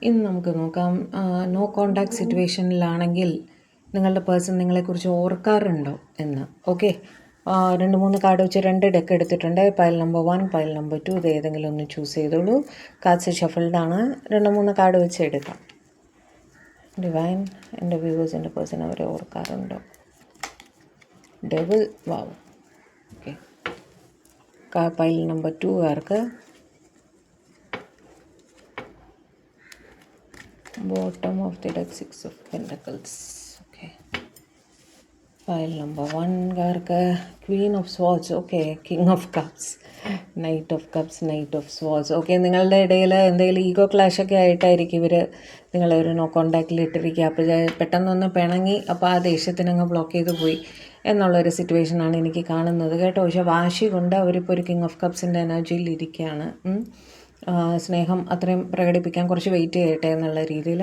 ഇന്ന് നമുക്ക് നോക്കാം. നോ കോണ്ടാക്ട് സിറ്റുവേഷനിലാണെങ്കിൽ നിങ്ങളുടെ പേഴ്സൺ നിങ്ങളെക്കുറിച്ച് ഓർക്കാറുണ്ടോ എന്ന്. ഓക്കെ, 2-3 കാർഡ് വെച്ച് 2 ഡെക്ക് എടുത്തിട്ടുണ്ട്. പൈൽ നമ്പർ 1, പൈൽ നമ്പർ 2, ഇത് ഏതെങ്കിലും ഒന്ന് ചൂസ് ചെയ്തോളൂ. കാർഡ്സ് ഷഫിൾഡാണ്. 2-3 കാർഡ് വെച്ച് എടുക്കാം. ഡിവൈൻ, എൻ്റെ വ്യൂവേഴ്സിൻ്റെ പേഴ്സൺ അവരെ ഓർക്കാറുണ്ടോ? ഡബിൾ, വാവ്. ഓക്കെ, പൈൽ നമ്പർ 2 കാർക്ക് bottom of the deck 6 of Pentacles. Okay, pile number 1 കാർക്ക് Queen of Swords. Okay, King of Cups, Knight of Cups, Knight of Swords. Okay, നിങ്ങളുടെ ഇടയിൽ എന്തെങ്കിലും ego ക്ലാഷൊക്കെ ആയിട്ടായിരിക്കും ഇവർ നിങ്ങളെ ഒരു നോ കോണ്ടാക്റ്റിൽ ഇട്ടിരിക്കുക. അപ്പോൾ പെട്ടെന്നൊന്ന് പിണങ്ങി, അപ്പോൾ ആ ദേഷ്യത്തിനങ്ങ് ബ്ലോക്ക് ചെയ്ത് പോയി എന്നുള്ളൊരു സിറ്റുവേഷനാണ് എനിക്ക് കാണുന്നത് കേട്ടോ. പക്ഷേ വാശി കൊണ്ട് അവരിപ്പോൾ ഒരു കിങ് ഓഫ് കപ്സിൻ്റെ എനർജിയിൽ ഇരിക്കുകയാണ്. സ്നേഹം അത്രയും പ്രകടിപ്പിക്കാൻ കുറച്ച് വെയിറ്റ് ചെയ്യട്ടെ എന്നുള്ള രീതിയിൽ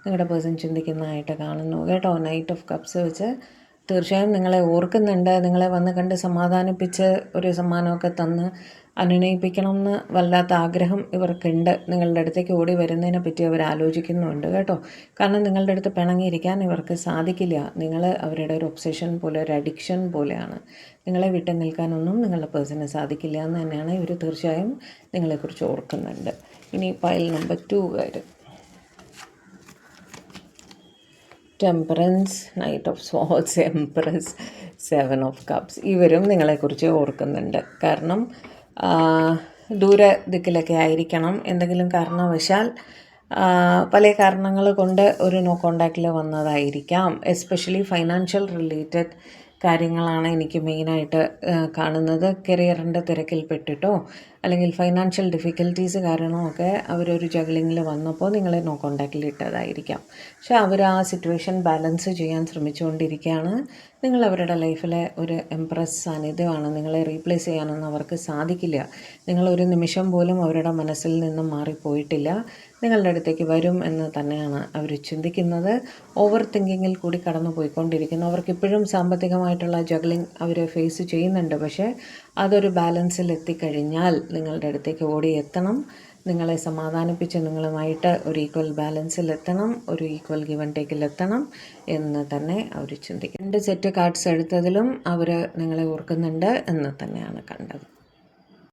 നിങ്ങളുടെ പേഴ്സൺ ചിന്തിക്കുന്നതായിട്ട് കാണുന്നു കേട്ടോ. നൈറ്റ് ഓഫ് കപ്സ് വെച്ച് തീർച്ചയായും നിങ്ങളെ ഓർക്കുന്നുണ്ട്. നിങ്ങളെ വന്ന് കണ്ട് സമാധാനിപ്പിച്ച് ഒരു സമ്മാനമൊക്കെ തന്ന് അനുനയിപ്പിക്കണം എന്ന് വല്ലാത്ത ആഗ്രഹം ഇവർക്കുണ്ട്. നിങ്ങളുടെ അടുത്തേക്ക് ഓടി വരുന്നതിനെ പറ്റി അവർ ആലോചിക്കുന്നുണ്ട് കേട്ടോ. കാരണം നിങ്ങളുടെ അടുത്ത് പിണങ്ങിയിരിക്കാൻ ഇവർക്ക് സാധിക്കില്ല. നിങ്ങൾ അവരുടെ ഒരു ഒബ്സഷൻ പോലെ, ഒരു അഡിക്ഷൻ പോലെയാണ്. നിങ്ങളെ വിട്ട് നിൽക്കാനൊന്നും നിങ്ങളുടെ പേഴ്സണിന് സാധിക്കില്ല എന്ന് തന്നെയാണ് ഇവർ തീർച്ചയായും നിങ്ങളെക്കുറിച്ച് ഓർക്കുന്നുണ്ട്. ഇനി പൈൽ നമ്പർ 2 കാര്യം temperance, knight of swords, empress, 7 of cups. ഇവരും നിങ്ങളെക്കുറിച്ച് ഓർക്കുന്നുണ്ട്. കാരണം ദൂര ദിക്കിലൊക്കെ ആയിരിക്കണം. എന്തെങ്കിലും കാരണവശാൽ പല കാരണങ്ങൾ കൊണ്ട് ഒരു നോ കോണ്ടാക്റ്റിൽ വന്നതായിരിക്കാം. എസ്പെഷ്യലി ഫൈനാൻഷ്യൽ റിലേറ്റഡ് കാര്യങ്ങളാണ് എനിക്ക് മെയിനായിട്ട് കാണുന്നത്. കരിയറിൻ്റെ തിരക്കിൽപ്പെട്ടിട്ടോ അല്ലെങ്കിൽ ഫൈനാൻഷ്യൽ ഡിഫിക്കൽട്ടീസ് കാരണമൊക്കെ അവരൊരു ജഗ്ലിങ്ങിൽ വന്നപ്പോൾ നിങ്ങളെ നോ കോണ്ടാക്റ്റിൽ ഇട്ടതായിരിക്കാം. പക്ഷേ അവർ ആ സിറ്റുവേഷൻ ബാലൻസ് ചെയ്യാൻ ശ്രമിച്ചുകൊണ്ടിരിക്കുകയാണ്. നിങ്ങൾ അവരുടെ ലൈഫിലെ ഒരു എംപ്രസ് സാന്നിധ്യമാണ്. നിങ്ങളെ റീപ്ലേസ് ചെയ്യാനൊന്നും അവർക്ക് സാധിക്കില്ല. നിങ്ങളൊരു നിമിഷം പോലും അവരുടെ മനസ്സിൽ നിന്നും മാറിപ്പോയിട്ടില്ല. നിങ്ങളുടെ അടുത്തേക്ക് വരും എന്ന് തന്നെയാണ് അവർ ചിന്തിക്കുന്നത്. ഓവർ തിങ്കിങ്ങിൽ കൂടി കടന്നു പോയിക്കൊണ്ടിരിക്കുന്നു. അവർക്കിപ്പോഴും സാമ്പത്തികമായിട്ടുള്ള ജഗ്ലിംഗ് അവർ ഫേസ് ചെയ്യുന്നുണ്ട്. പക്ഷേ അതൊരു ബാലൻസിൽ എത്തിക്കഴിഞ്ഞാൽ നിങ്ങളുടെ അടുത്തേക്ക് ഓടിയെത്തണം. നിങ്ങളെ സമാധാനിപ്പിച്ച് നിങ്ങളുമായിട്ട് ഒരു ഈക്വൽ ബാലൻസിൽ എത്തണം, ഒരു ഈക്വൽ ഗിവ് ആൻഡ് ടേക്കിൽ എത്തണം എന്ന് തന്നെ അവർ ചിന്തിക്കും. 2 സെറ്റ് കാർഡ്സ് എടുത്തതിലും അവർ നിങ്ങളെ ഓർക്കുന്നുണ്ട് എന്ന് തന്നെയാണ് കണ്ടത്.